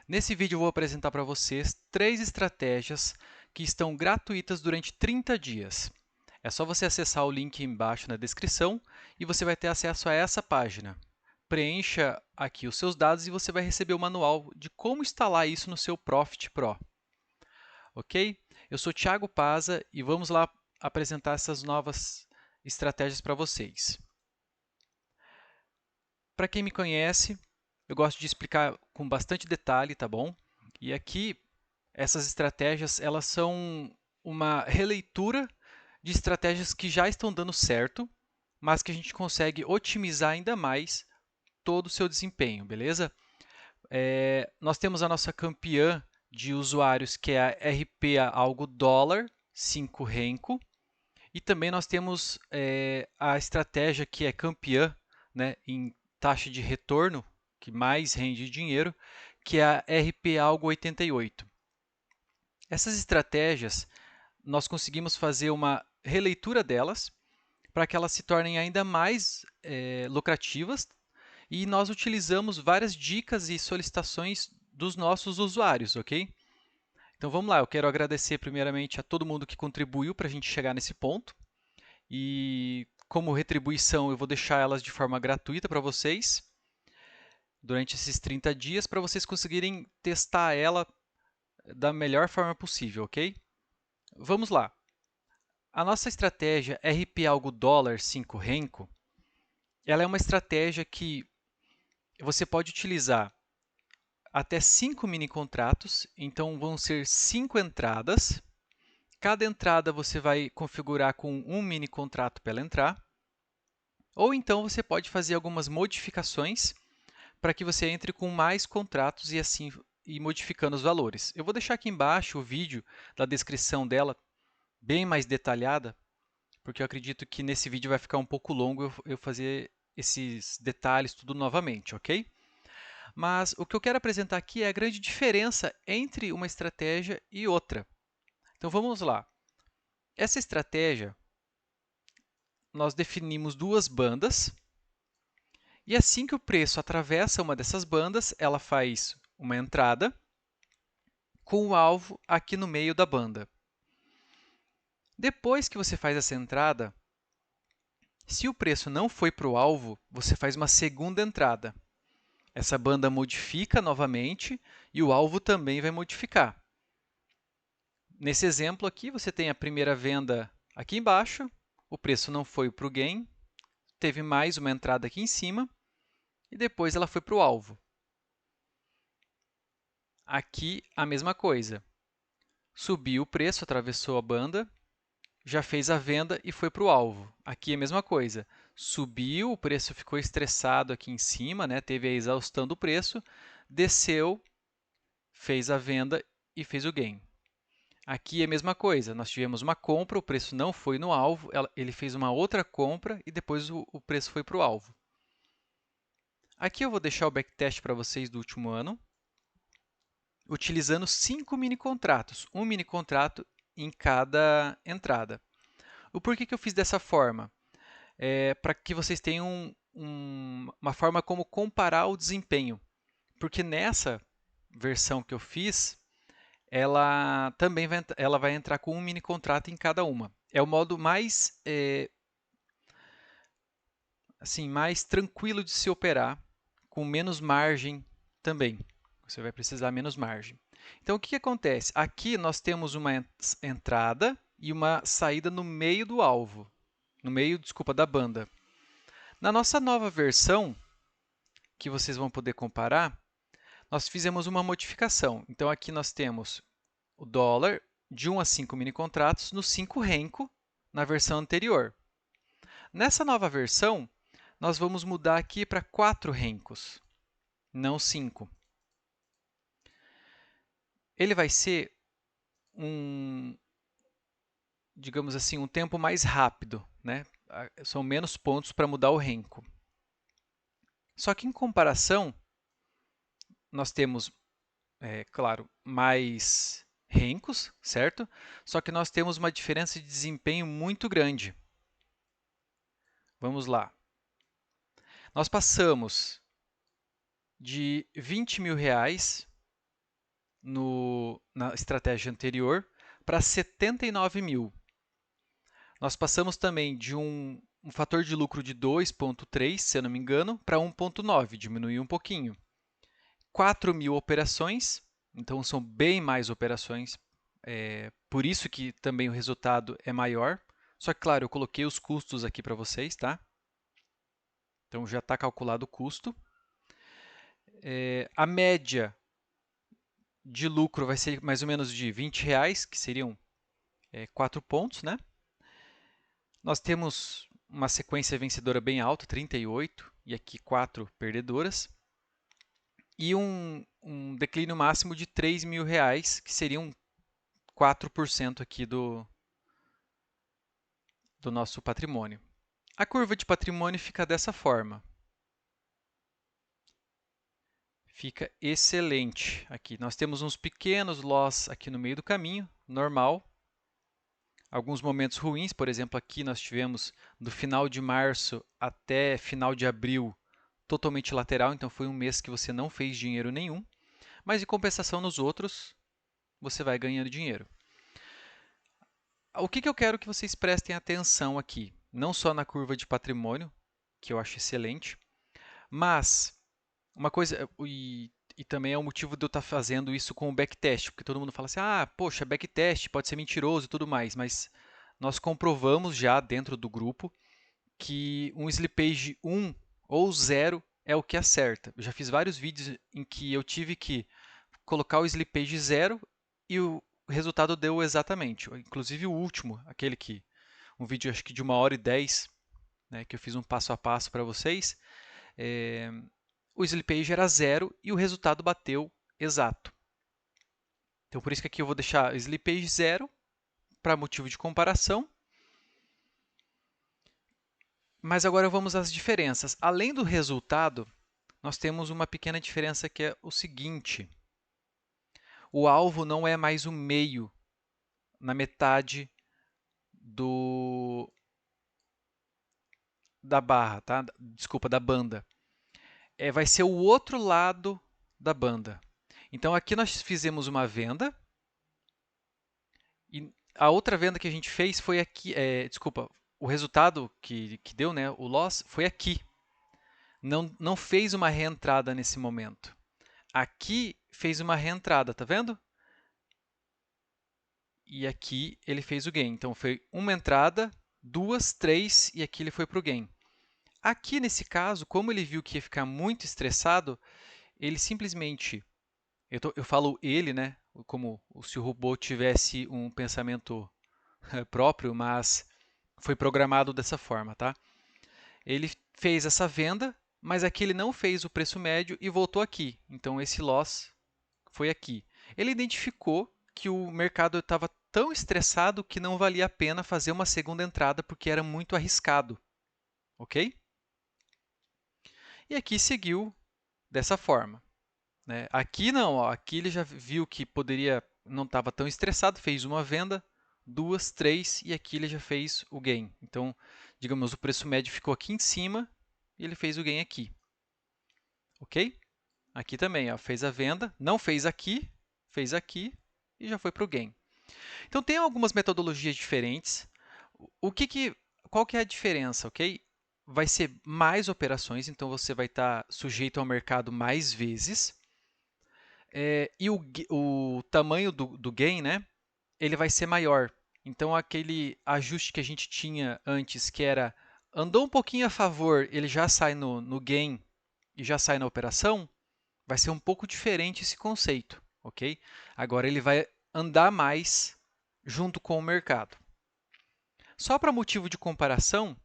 Nesse vídeo eu vou apresentar para vocês 3 estratégias que estão gratuitas durante 30 dias. É só você acessar o link embaixo na descrição e você vai ter acesso a essa página. Preencha aqui os seus dados e você vai receber o manual de como instalar isso no seu Profit Pro. Ok? Eu sou Thiago Paza e vamos lá apresentar essas novas estratégias para vocês. Para quem me conhece, eu gosto de explicar com bastante detalhe, tá bom? E aqui, essas estratégias, elas são uma releitura de estratégias que já estão dando certo, mas que a gente consegue otimizar ainda mais todo o seu desempenho, beleza? Nós temos a nossa campeã de usuários, que é a RP algo dólar, 5 renko, e também nós temos a estratégia que é campeã, né, em taxa de retorno, que mais rende dinheiro, que é a RP algo 88. Essas estratégias, nós conseguimos fazer uma releitura delas para que elas se tornem ainda mais lucrativas e nós utilizamos várias dicas e solicitações dos nossos usuários, ok? Então vamos lá, eu quero agradecer primeiramente a todo mundo que contribuiu para a gente chegar nesse ponto e como retribuição eu vou deixar elas de forma gratuita para vocês durante esses 30 dias para vocês conseguirem testar ela da melhor forma possível, ok? Vamos lá. A nossa estratégia RP algo dólar 5 renko, ela é uma estratégia que você pode utilizar até 5 mini contratos, então vão ser 5 entradas. Cada entrada você vai configurar com um mini contrato para ela entrar. Ou então você pode fazer algumas modificações para que você entre com mais contratos e assim ir modificando os valores. Eu vou deixar aqui embaixo o vídeo da descrição dela, bem mais detalhada, porque eu acredito que nesse vídeo vai ficar um pouco longo eu fazer esses detalhes tudo novamente, ok? Mas o que eu quero apresentar aqui é a grande diferença entre uma estratégia e outra. Então vamos lá. Essa estratégia, nós definimos duas bandas, e assim que o preço atravessa uma dessas bandas, ela faz uma entrada com o alvo aqui no meio da banda. Depois que você faz essa entrada, se o preço não foi para o alvo, você faz uma segunda entrada. Essa banda modifica novamente e o alvo também vai modificar. Nesse exemplo aqui, você tem a primeira venda aqui embaixo, o preço não foi para o gain, teve mais uma entrada aqui em cima e depois ela foi para o alvo. Aqui a mesma coisa. Subiu o preço, atravessou a banda, já fez a venda e foi para o alvo. Aqui é a mesma coisa. Subiu, o preço ficou estressado aqui em cima, né? Teve a exaustão do preço, desceu, fez a venda e fez o gain. Aqui é a mesma coisa, nós tivemos uma compra, o preço não foi no alvo, ele fez uma outra compra e depois o preço foi para o alvo. Aqui eu vou deixar o backtest para vocês do último ano, utilizando 5 mini contratos, um mini contrato em cada entrada. O porquê que eu fiz dessa forma? Para que vocês tenham uma forma como comparar o desempenho. Porque nessa versão que eu fiz, ela também vai entrar com um mini contrato em cada uma. É o modo mais, assim, mais tranquilo de se operar, com menos margem também. Você vai precisar menos margem. Então, o que acontece? Aqui nós temos uma entrada e uma saída no meio do alvo, no meio, desculpa, da banda. Na nossa nova versão, que vocês vão poder comparar, nós fizemos uma modificação. Então, aqui nós temos o dólar de 1 a 5 mini contratos no 5 renko na versão anterior. Nessa nova versão, nós vamos mudar aqui para 4 renkos, não 5. Ele vai ser digamos assim, um tempo mais rápido, né? São menos pontos para mudar o renko. Só que em comparação, nós temos, claro, mais renkos, certo? Só que nós temos uma diferença de desempenho muito grande. Vamos lá. Nós passamos de R$ 20.000 na estratégia anterior para 79 mil. Nós passamos também de um fator de lucro de 2,3, se eu não me engano, para 1,9, diminuiu um pouquinho. 4 mil operações, então são bem mais operações, por isso que também o resultado é maior. Só que, claro, eu coloquei os custos aqui para vocês, tá? Então já está calculado o custo. A média de lucro vai ser mais ou menos de R$ 20, que seriam 4 pontos, né? Nós temos uma sequência vencedora bem alta, 38, e aqui 4 perdedoras. E um declínio máximo de R$ 3.000, que seriam 4% aqui do nosso patrimônio. A curva de patrimônio fica dessa forma. Fica excelente aqui. Nós temos uns pequenos loss aqui no meio do caminho, normal. Alguns momentos ruins, por exemplo, aqui nós tivemos do final de março até final de abril totalmente lateral, então foi um mês que você não fez dinheiro nenhum, mas em compensação nos outros você vai ganhando dinheiro. O que eu quero que vocês prestem atenção aqui? Não só na curva de patrimônio, que eu acho excelente, mas uma coisa, e também é o motivo de eu estar fazendo isso com o backtest, porque todo mundo fala assim, poxa, backtest pode ser mentiroso e tudo mais, mas nós comprovamos já dentro do grupo que um slippage 1 ou 0 é o que acerta. Eu já fiz vários vídeos em que eu tive que colocar o slippage 0 e o resultado deu exatamente. Inclusive o último, um vídeo acho que de 1h10, né, que eu fiz um passo a passo para vocês, o slippage era 0 e o resultado bateu exato. Então por isso que aqui eu vou deixar slippage 0 para motivo de comparação. Mas agora vamos às diferenças. Além do resultado, nós temos uma pequena diferença que é o seguinte. O alvo não é mais o meio na metade da barra, tá? Desculpa, da banda. Vai ser o outro lado da banda. Então aqui nós fizemos uma venda e a outra venda que a gente fez foi aqui, desculpa, o resultado que deu, né, o loss, foi aqui. Não fez uma reentrada nesse momento. Aqui fez uma reentrada, tá vendo? E aqui ele fez o gain. Então foi uma entrada, 2, 3 e aqui ele foi para o gain. Aqui nesse caso, como ele viu que ia ficar muito estressado, ele simplesmente, eu falo ele, né, como se o robô tivesse um pensamento próprio, mas foi programado dessa forma, tá? Ele fez essa venda, mas aqui ele não fez o preço médio e voltou aqui. Então esse loss foi aqui. Ele identificou que o mercado estava tão estressado que não valia a pena fazer uma segunda entrada porque era muito arriscado, ok? E aqui seguiu dessa forma, né? Aqui não, ó, aqui ele já viu que não estava tão estressado, fez uma venda, 2, 3 e aqui ele já fez o gain. Então, digamos, o preço médio ficou aqui em cima e ele fez o gain aqui, ok? Aqui também, ó, fez a venda, não fez aqui e já foi para o gain. Então, tem algumas metodologias diferentes. Qual que é a diferença, ok? Vai ser mais operações, então você vai estar sujeito ao mercado mais vezes. E o tamanho do gain, né, ele vai ser maior. Então, aquele ajuste que a gente tinha antes, que era andou um pouquinho a favor, ele já sai no gain e já sai na operação, vai ser um pouco diferente esse conceito, ok? Agora, ele vai andar mais junto com o mercado. Só para motivo de comparação,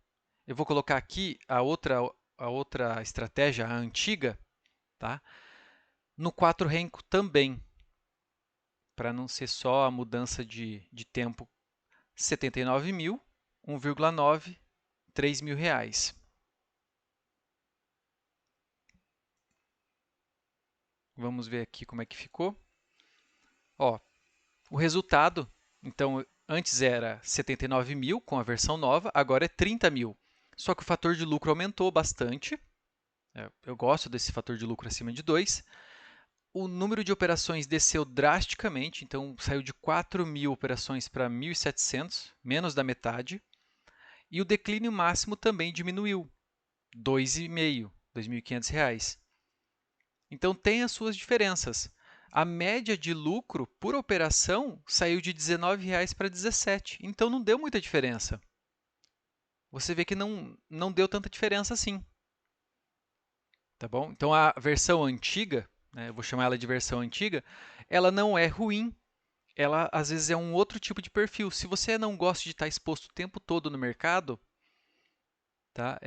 eu vou colocar aqui a outra estratégia, a antiga, tá? No 4 Renko também, para não ser só a mudança de tempo, 79 mil, 1,9, R$ 3.000. Vamos ver aqui como é que ficou. Ó, o resultado, então, antes era 79 mil com a versão nova, agora é 30 mil. Só que o fator de lucro aumentou bastante. Eu gosto desse fator de lucro acima de 2. o número de operações desceu drasticamente, então saiu de 4.000 operações para 1.700, menos da metade. E o declínio máximo também diminuiu, R$ 2,5, R$ 2.500. Então tem as suas diferenças. A média de lucro por operação saiu de R$ 19 para 17, então não deu muita diferença. Você vê que não deu tanta diferença assim. Tá bom? Então a versão antiga, né, eu vou chamar ela de versão antiga, ela não é ruim. Ela às vezes é um outro tipo de perfil. Se você não gosta de estar exposto o tempo todo no mercado, tá?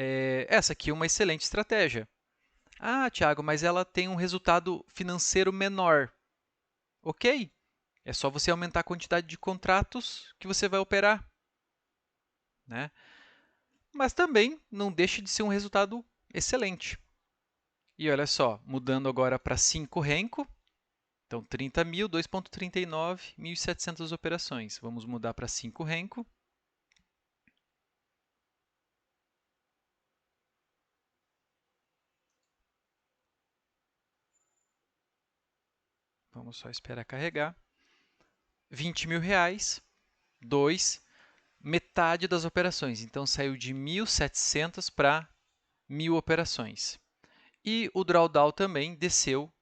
Essa aqui é uma excelente estratégia. Ah, Thiago, mas ela tem um resultado financeiro menor. Ok, é só você aumentar a quantidade de contratos que você vai operar, né? Mas também não deixa de ser um resultado excelente. E olha só, mudando agora para 5 Renko, então 30.000, 2,39, 1.700 operações. Vamos mudar para 5 Renko. Vamos só esperar carregar. R$ 20.000, 2, metade das operações. Então saiu de 1.700 para 1.000 operações. E o drawdown também desceu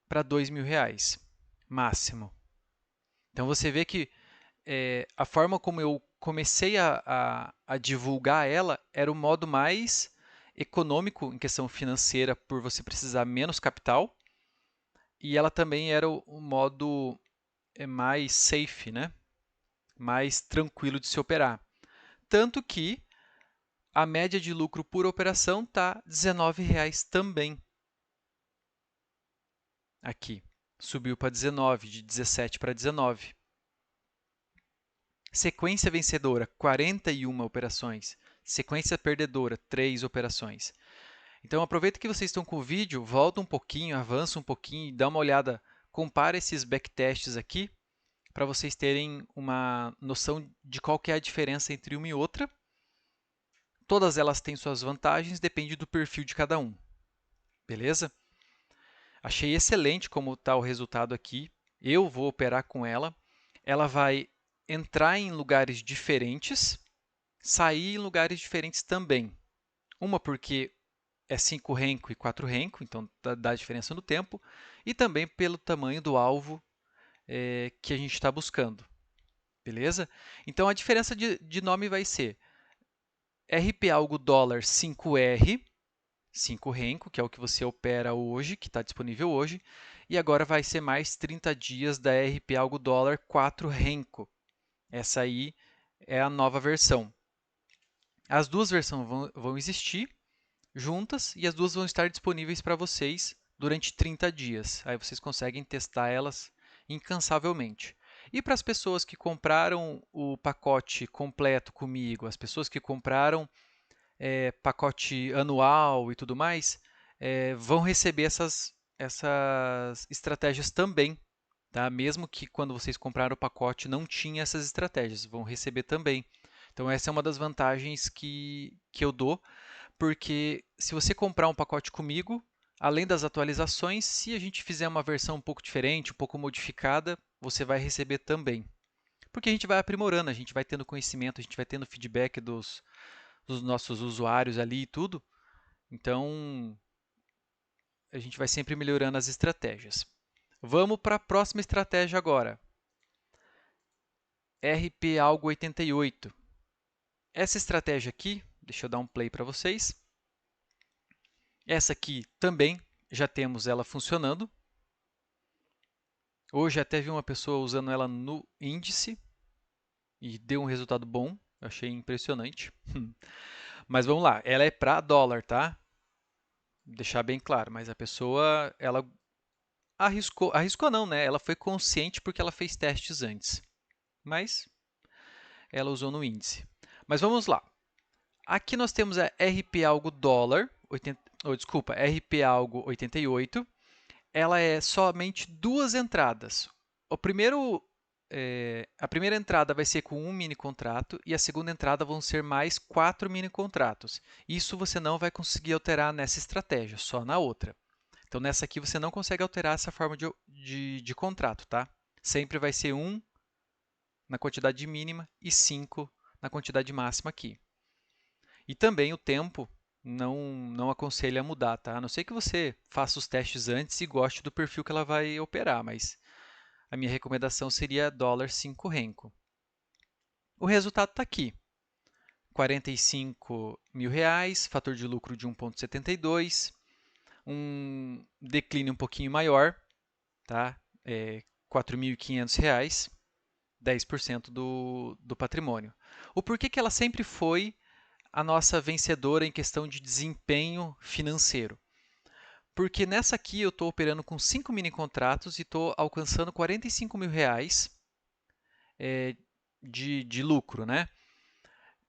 para R$ 2.000, máximo. Então você vê que a forma como eu comecei a divulgar ela era o modo mais econômico em questão financeira, por você precisar menos capital, e ela também era o modo mais safe, né? Mais tranquilo de se operar. Tanto que a média de lucro por operação está R$ 19 também. Aqui, subiu para 19, de 17 para 19. Sequência vencedora, 41 operações. Sequência perdedora, 3 operações. Então, aproveita que vocês estão com o vídeo, volta um pouquinho, avança um pouquinho e dá uma olhada, compara esses backtests aqui, para vocês terem uma noção de qual que é a diferença entre uma e outra. Todas elas têm suas vantagens, depende do perfil de cada um. Beleza? Achei excelente como está o resultado aqui. Eu vou operar com ela. Ela vai entrar em lugares diferentes, sair em lugares diferentes também. Uma porque é 5 renko e 4 renko, então dá diferença no tempo, e também pelo tamanho do alvo que a gente está buscando. Beleza? Então a diferença de nome vai ser RP algo dólar 5R, 5 renko, que é o que você opera hoje, que está disponível hoje, e agora vai ser mais 30 dias da RP algo dólar 4 renko. Essa aí é a nova versão. As duas versões vão existir juntas e as duas vão estar disponíveis para vocês durante 30 dias. Aí vocês conseguem testar elas incansavelmente. E para as pessoas que compraram o pacote completo comigo, as pessoas que compraram pacote anual e tudo mais, vão receber essas estratégias também. Tá? Mesmo que quando vocês compraram o pacote não tinha essas estratégias, vão receber também. Então essa é uma das vantagens que eu dou, porque se você comprar um pacote comigo, além das atualizações, se a gente fizer uma versão um pouco diferente, um pouco modificada, você vai receber também. Porque a gente vai aprimorando, a gente vai tendo conhecimento, a gente vai tendo feedback dos nossos usuários ali e tudo. Então, a gente vai sempre melhorando as estratégias. Vamos para a próxima estratégia agora. RP algo 88. Essa estratégia aqui, deixa eu dar um play para vocês. Essa aqui também já temos ela funcionando. Hoje até vi uma pessoa usando ela no índice e deu um resultado bom. Eu achei impressionante. Mas vamos lá, ela é para dólar, tá? Deixar bem claro, mas a pessoa, ela arriscou não, né? Ela foi consciente porque ela fez testes antes. Mas ela usou no índice. Mas vamos lá. Aqui nós temos a RP algo dólar, desculpa, RP algo 88. Ela é somente duas entradas. A primeira entrada vai ser com um mini contrato e a segunda entrada vão ser mais 4 mini contratos. Isso você não vai conseguir alterar nessa estratégia, só na outra. Então, nessa aqui você não consegue alterar essa forma de contrato, tá? Sempre vai ser 1 na quantidade mínima e 5 na quantidade máxima aqui. E também o tempo não aconselha a mudar, tá? A não ser que você faça os testes antes e goste do perfil que ela vai operar, mas a minha recomendação seria $5 renko. O resultado está aqui. 45 mil reais, fator de lucro de 1,72, um declínio um pouquinho maior, tá? R$ 4.500, 10% do patrimônio. O porquê que ela sempre foi a nossa vencedora em questão de desempenho financeiro? Porque nessa aqui eu estou operando com 5 mini contratos e estou alcançando 45 mil reais de lucro, né?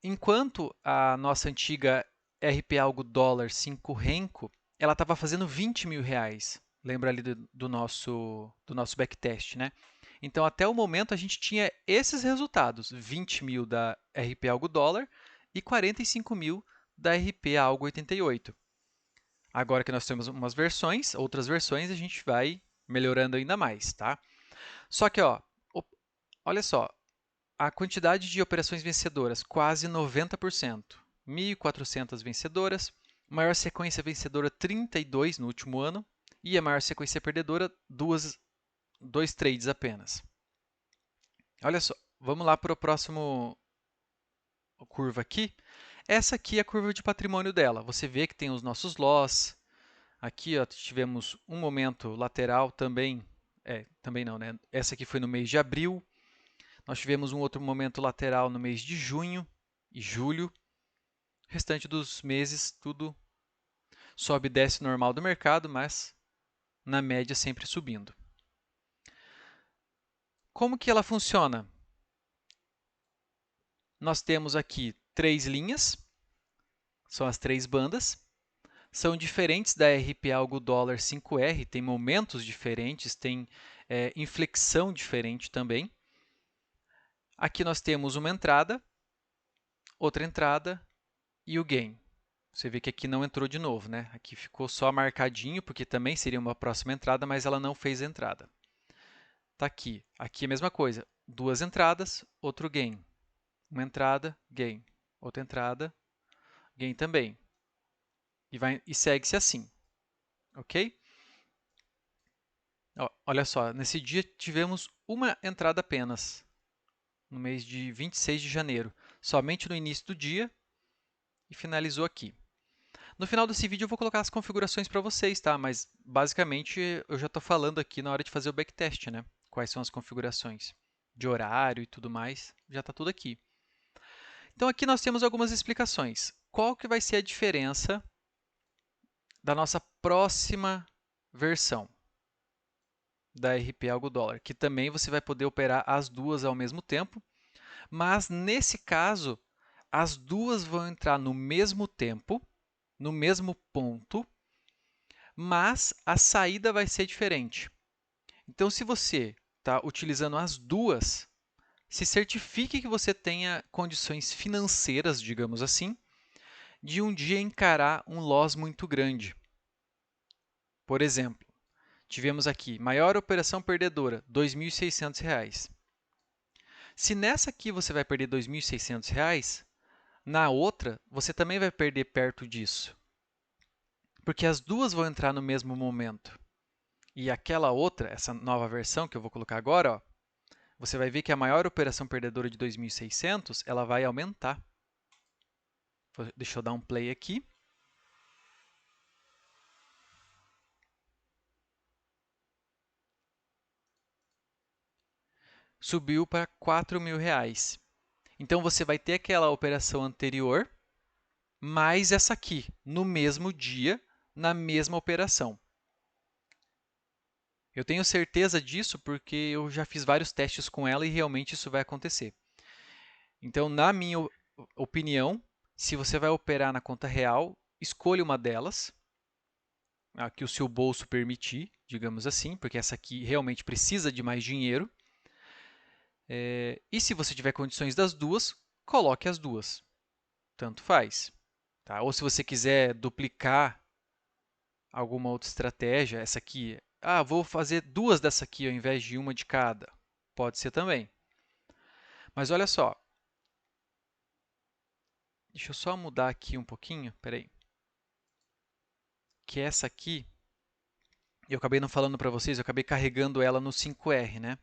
Enquanto a nossa antiga RP Algo dólar 5 renko, ela estava fazendo 20 mil reais. Lembra ali do nosso backtest, né? Então, até o momento, a gente tinha esses resultados: 20 mil da RP Algo dólar e 45 mil da RP Algo 88. Agora que nós temos outras versões, a gente vai melhorando ainda mais, tá? Só que, ó, olha só, a quantidade de operações vencedoras, quase 90%. 1.400 vencedoras, maior sequência vencedora 32 no último ano e a maior sequência perdedora 2 trades apenas. Olha só, vamos lá para o próximo curva aqui. Essa aqui é a curva de patrimônio dela. Você vê que tem os nossos loss. Aqui ó, tivemos um momento lateral também. Também não, né? Essa aqui foi no mês de abril. Nós tivemos um outro momento lateral no mês de junho e julho. O restante dos meses, tudo sobe e desce normal do mercado, mas na média sempre subindo. Como que ela funciona? Nós temos aqui 3 linhas, são as 3 bandas. São diferentes da RP Algo dólar 5R, tem momentos diferentes, tem inflexão diferente também. Aqui nós temos uma entrada, outra entrada e o gain. Você vê que aqui não entrou de novo, né? Aqui ficou só marcadinho, porque também seria uma próxima entrada, mas ela não fez entrada. Está aqui. Aqui é a mesma coisa. 2 entradas, outro gain. Uma entrada, gain. Outra entrada, gain também. E segue-se assim. Ok? Ó, olha só, nesse dia tivemos uma entrada apenas, no mês de 26 de janeiro. Somente no início do dia e finalizou aqui. No final desse vídeo eu vou colocar as configurações para vocês, tá? Mas basicamente eu já estou falando aqui na hora de fazer o backtest, né? Quais são as configurações de horário e tudo mais, já está tudo aqui. Então aqui nós temos algumas explicações. Qual que vai ser a diferença da nossa próxima versão da RP Algo Dólar? Que também você vai poder operar as duas ao mesmo tempo, mas nesse caso as duas vão entrar no mesmo tempo, no mesmo ponto, mas a saída vai ser diferente. Então, se você está utilizando as duas, se certifique que você tenha condições financeiras, digamos assim, de um dia encarar um loss muito grande. Por exemplo, tivemos aqui maior operação perdedora, R$ 2.600. Se nessa aqui você vai perder R$ 2.600, na outra você também vai perder perto disso. Porque as duas vão entrar no mesmo momento. E aquela outra, essa nova versão que eu vou colocar agora, ó, você vai ver que a maior operação perdedora de 2.600, ela vai aumentar. Deixa eu dar um play aqui. Subiu para R$ 4.000. Então, você vai ter aquela operação anterior, mais essa aqui, no mesmo dia, na mesma operação. Eu tenho certeza disso porque eu já fiz vários testes com ela e realmente isso vai acontecer. Então, na minha opinião, se você vai operar na conta real, escolha uma delas, a que o seu bolso permitir, digamos assim, porque essa aqui realmente precisa de mais dinheiro. E se você tiver condições das duas, coloque as duas. Tanto faz. Tá? Ou se você quiser duplicar alguma outra estratégia, essa aqui, vou fazer duas dessa aqui ao invés de uma de cada. Pode ser também. Mas olha só, deixa eu só mudar aqui um pouquinho, espera aí. Que essa aqui, eu acabei não falando para vocês, eu acabei carregando ela no 5R, né?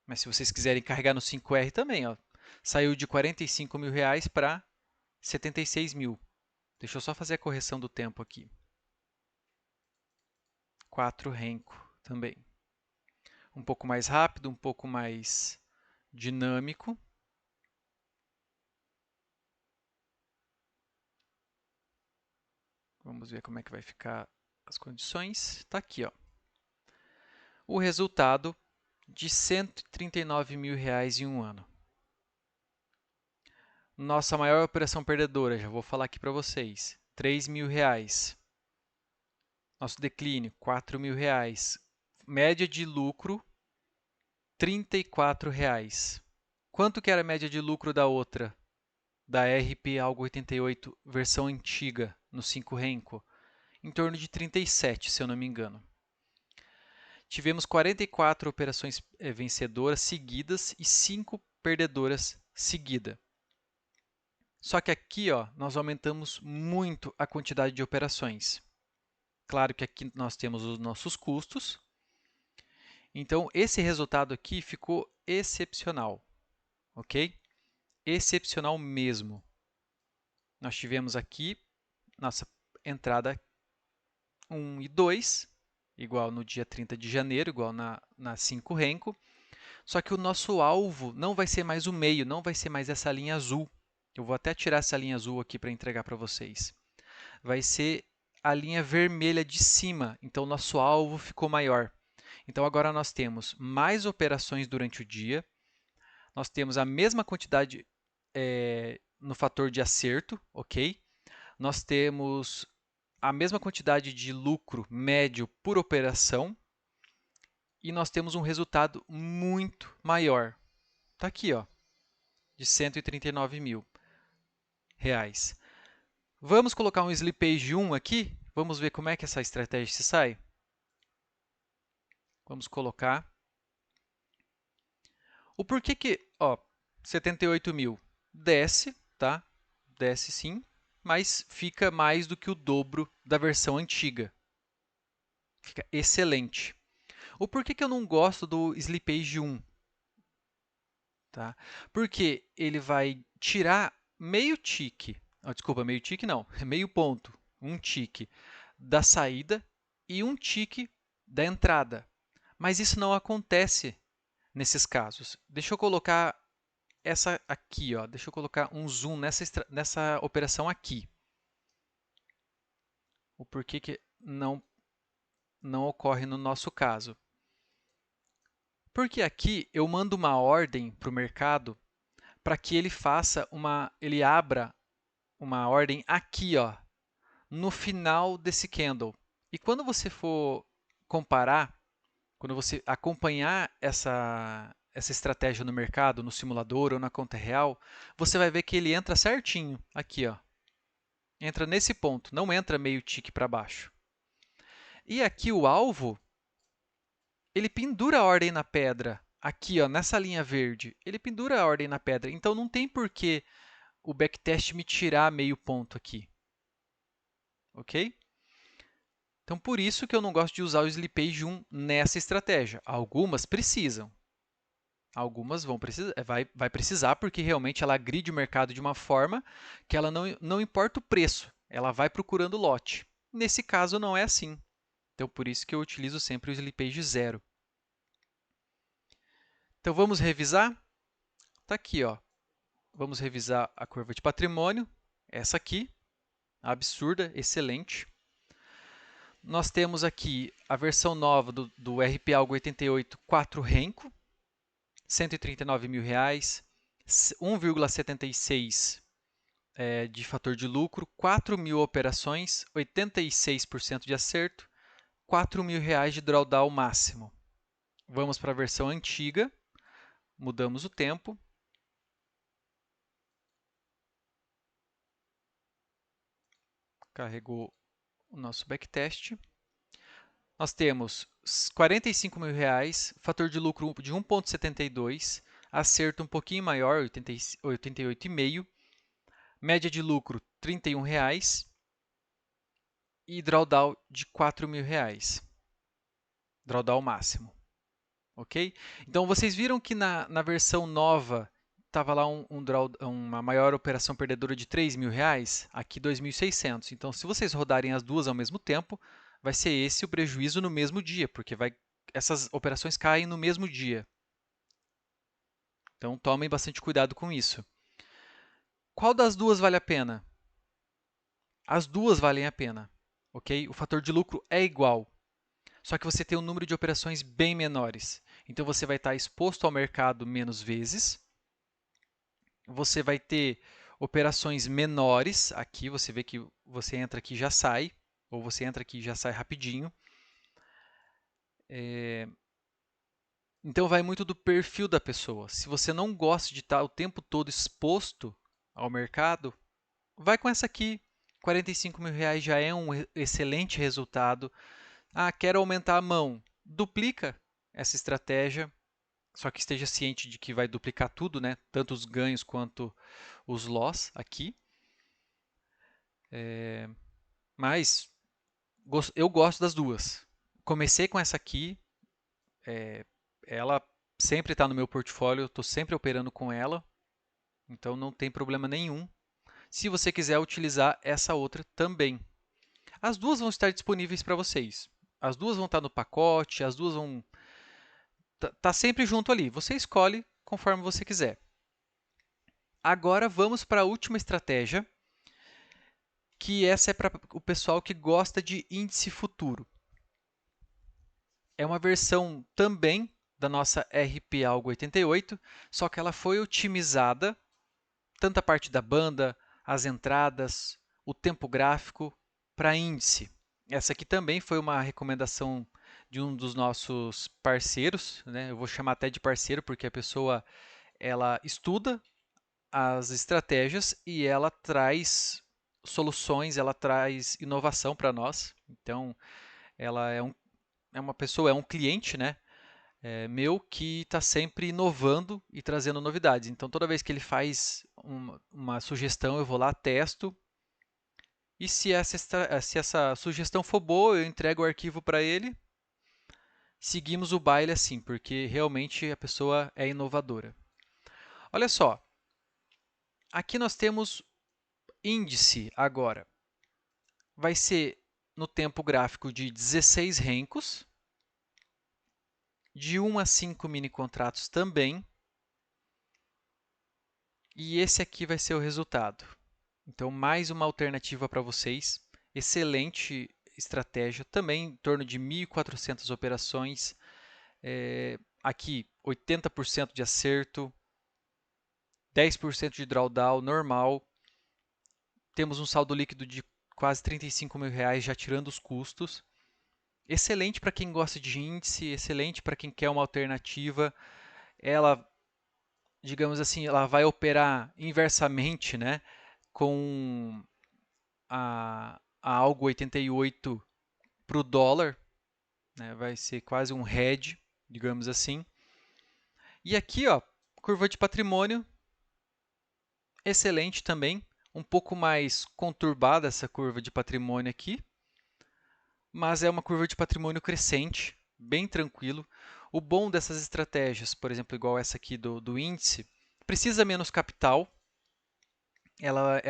Mas se vocês quiserem carregar no 5R também, ó, saiu de R$ 45 mil para 76 mil. Deixa eu só fazer a correção do tempo aqui. 4 renko também. Um pouco mais rápido, um pouco mais dinâmico. Vamos ver como é que vai ficar as condições. Está aqui, ó. O resultado de R$ 139 mil em um ano. Nossa maior operação perdedora, já vou falar aqui para vocês, R$ 3 mil. Nosso declínio, R$ 4 mil. Média de lucro, R$ 34. Quanto que era a média de lucro da outra? Da RP Algo 88, versão antiga, no 5 renko? Em torno de 37, se eu não me engano. Tivemos 44 operações vencedoras seguidas e 5 perdedoras seguidas. Só que aqui, ó, nós aumentamos muito a quantidade de operações. Claro que aqui nós temos os nossos custos. Então, esse resultado aqui ficou excepcional, ok? Excepcional mesmo. Nós tivemos aqui nossa entrada 1 e 2, igual no dia 30 de janeiro, igual na 5 renko. Só que o nosso alvo não vai ser mais o meio, não vai ser mais essa linha azul. Eu vou até tirar essa linha azul aqui para entregar para vocês. Vai ser a linha vermelha de cima, então nosso alvo ficou maior. Então agora nós temos mais operações durante o dia, nós temos a mesma quantidade no fator de acerto, ok? Nós temos a mesma quantidade de lucro médio por operação e nós temos um resultado muito maior. Está aqui, ó, de R$ 139 mil. Vamos colocar um slippage 1 aqui? Vamos ver como é que essa estratégia se sai? Vamos colocar. O porquê que, ó, 78 mil desce, tá? Desce sim, mas fica mais do que o dobro da versão antiga. Fica excelente. O porquê que eu não gosto do slippage 1? Tá? Porque ele vai tirar meio tique, desculpa, meio tique não, meio ponto, um tique da saída e um tique da entrada. Mas isso não acontece nesses casos. Deixa eu colocar essa aqui, ó. Deixa eu colocar um zoom nessa operação aqui. O porquê que não ocorre no nosso caso. Porque aqui eu mando uma ordem para o mercado para que ele abra uma ordem aqui, ó, no final desse candle. E quando você for comparar, quando você acompanhar essa estratégia no mercado, no simulador ou na conta real, você vai ver que ele entra certinho aqui, ó. Entra nesse ponto, não entra meio tique para baixo. E aqui o alvo, ele pendura a ordem na pedra. Aqui, ó, nessa linha verde, ele pendura a ordem na pedra. Então, não tem por que o backtest me tirar meio ponto aqui. Ok? Então, por isso que eu não gosto de usar o slippage 1 nessa estratégia. Algumas precisam. Algumas vai precisar porque realmente ela agride o mercado de uma forma que ela não importa o preço, ela vai procurando lote. Nesse caso, não é assim. Então, por isso que eu utilizo sempre o slippage 0. Então, vamos revisar? Está aqui, ó. Vamos revisar a curva de patrimônio. Essa aqui, absurda, excelente. Nós temos aqui a versão nova do RP Algo 88 4 renko, R$ 139 mil, 1,76 de fator de lucro, 4 mil operações, 86% de acerto, R$ 4 mil de drawdown máximo. Vamos para a versão antiga, mudamos o tempo. Carregou o nosso backtest. Nós temos R$ 45.000, fator de lucro de 1,72, acerto um pouquinho maior, 88,5, média de lucro R$ 31 e drawdown de R$ 4.000, drawdown máximo, ok? Então vocês viram que na versão nova estava lá uma maior operação perdedora de R$ 3.000, aqui 2.600. Então se vocês rodarem as duas ao mesmo tempo, vai ser esse o prejuízo no mesmo dia, porque essas operações caem no mesmo dia. Então tomem bastante cuidado com isso. Qual das duas vale a pena? As duas valem a pena, ok? O fator de lucro é igual, só que você tem um número de operações bem menores. Então você vai estar exposto ao mercado menos vezes, você vai ter operações menores. Aqui você vê que você entra aqui e já sai, ou você entra aqui e já sai rapidinho. Então vai muito do perfil da pessoa. Se você não gosta de estar o tempo todo exposto ao mercado, vai com essa aqui. R$ 45.000 já é um excelente resultado. Ah, quero aumentar a mão. Duplica essa estratégia, só que esteja ciente de que vai duplicar tudo, né? Tanto os ganhos quanto os loss aqui. Mas eu gosto das duas. Comecei com essa aqui, ela sempre está no meu portfólio, eu estou sempre operando com ela, então não tem problema nenhum. Se você quiser utilizar essa outra também. As duas vão estar disponíveis para vocês. As duas vão estar no pacote, as duas vão tá sempre junto ali. Você escolhe conforme você quiser. Agora vamos para a última estratégia, que essa é para o pessoal que gosta de índice futuro. É uma versão também da nossa RP Algo 88, só que ela foi otimizada, tanto a parte da banda, as entradas, o tempo gráfico, para índice. Essa aqui também foi uma recomendação de um dos nossos parceiros, né? Eu vou chamar até de parceiro porque a pessoa ela estuda as estratégias e ela traz soluções, ela traz inovação para nós. Então, ela é uma pessoa, é um cliente, né? Meu que está sempre inovando e trazendo novidades. Então, toda vez que ele faz uma sugestão, eu vou lá, testo. E se essa sugestão for boa, eu entrego o arquivo para ele. Seguimos o baile assim, porque realmente a pessoa é inovadora. Olha só, aqui nós temos índice agora. Vai ser no tempo gráfico de 16 rencos, de 1 a 5 mini contratos também. E esse aqui vai ser o resultado. Então, mais uma alternativa para vocês. Excelente estratégia, também em torno de 1.400 operações. Aqui, 80% de acerto, 10% de drawdown normal. Temos um saldo líquido de quase R$ 35.000, já tirando os custos. Excelente para quem gosta de índice, excelente para quem quer uma alternativa. Ela, digamos assim, ela vai operar inversamente, né, com a Algo 88 para o dólar, né, vai ser quase um hedge, digamos assim. E aqui, ó, curva de patrimônio, excelente também, um pouco mais conturbada essa curva de patrimônio aqui, mas é uma curva de patrimônio crescente, bem tranquilo. O bom dessas estratégias, por exemplo, igual essa aqui do índice, precisa menos capital. Ela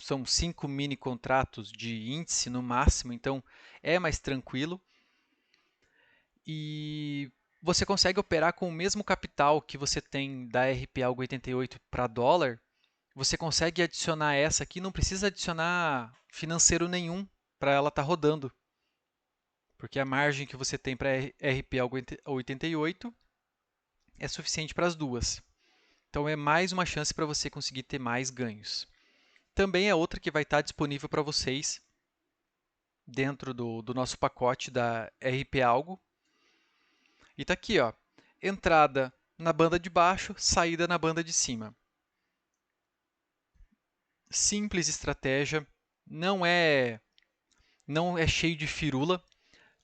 são 5 mini contratos de índice no máximo, então é mais tranquilo. E você consegue operar com o mesmo capital que você tem da RP Algo 88 para dólar. Você consegue adicionar essa aqui, não precisa adicionar financeiro nenhum para ela estar rodando, porque a margem que você tem para RP Algo 88 é suficiente para as duas. Então é mais uma chance para você conseguir ter mais ganhos. Também é outra que vai estar disponível para vocês dentro do nosso pacote da RP Algo. E está aqui, ó, entrada na banda de baixo, saída na banda de cima. Simples estratégia, não é, não é cheio de firula.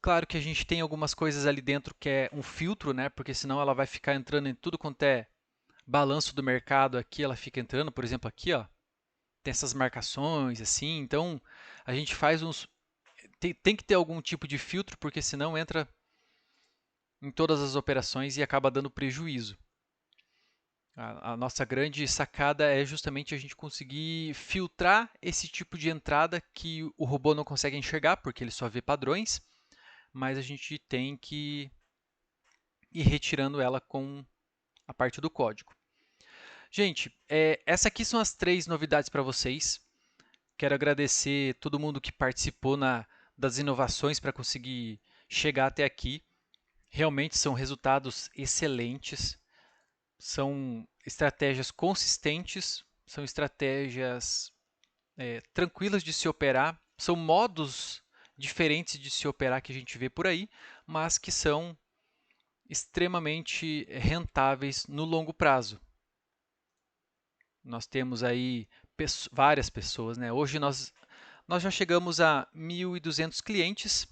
Claro que a gente tem algumas coisas ali dentro que é um filtro, né? Porque senão ela vai ficar entrando em tudo quanto é balanço do mercado aqui, ela fica entrando, por exemplo, aqui, ó, tem essas marcações assim, então a gente faz uns tem que ter algum tipo de filtro, porque senão entra em todas as operações e acaba dando prejuízo. A nossa grande sacada é justamente a gente conseguir filtrar esse tipo de entrada que o robô não consegue enxergar, porque ele só vê padrões, mas a gente tem que ir retirando ela com a parte do código. Gente, essa aqui são as 3 novidades para vocês. Quero agradecer todo mundo que participou das inovações para conseguir chegar até aqui. Realmente são resultados excelentes, são estratégias consistentes, são estratégias tranquilas de se operar, são modos diferentes de se operar que a gente vê por aí, mas que são extremamente rentáveis no longo prazo. Nós temos aí várias pessoas, né? Hoje nós já chegamos a 1.200 clientes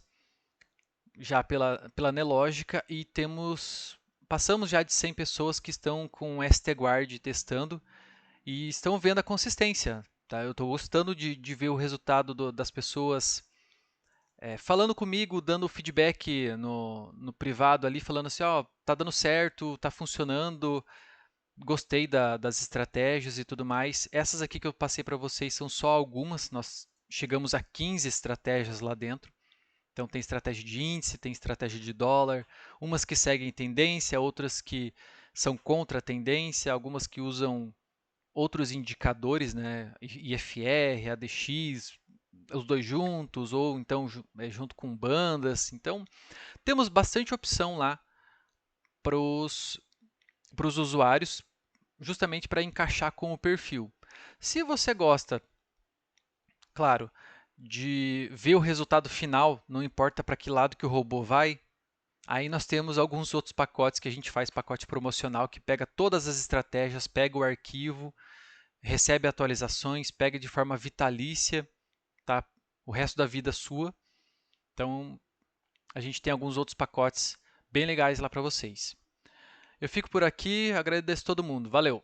já pela Nelogica e passamos já de 100 pessoas que estão com o STGuard testando e estão vendo a consistência. Tá? Eu estou gostando de ver o resultado das pessoas falando comigo, dando feedback no privado ali, falando assim, ó, tá dando certo, tá funcionando, gostei das estratégias e tudo mais. Essas aqui que eu passei para vocês são só algumas, nós chegamos a 15 estratégias lá dentro. Então tem estratégia de índice, tem estratégia de dólar, umas que seguem tendência, outras que são contra a tendência, algumas que usam outros indicadores, né, IFR, ADX, os dois juntos, ou então junto com bandas. Então temos bastante opção lá para os usuários, justamente para encaixar com o perfil. Se você gosta, claro, de ver o resultado final, não importa para que lado que o robô vai, aí nós temos alguns outros pacotes que a gente faz, pacote promocional, que pega todas as estratégias, pega o arquivo, recebe atualizações, pega de forma vitalícia, tá? O resto da vida sua. Então, a gente tem alguns outros pacotes bem legais lá para vocês. Eu fico por aqui, agradeço todo mundo. Valeu!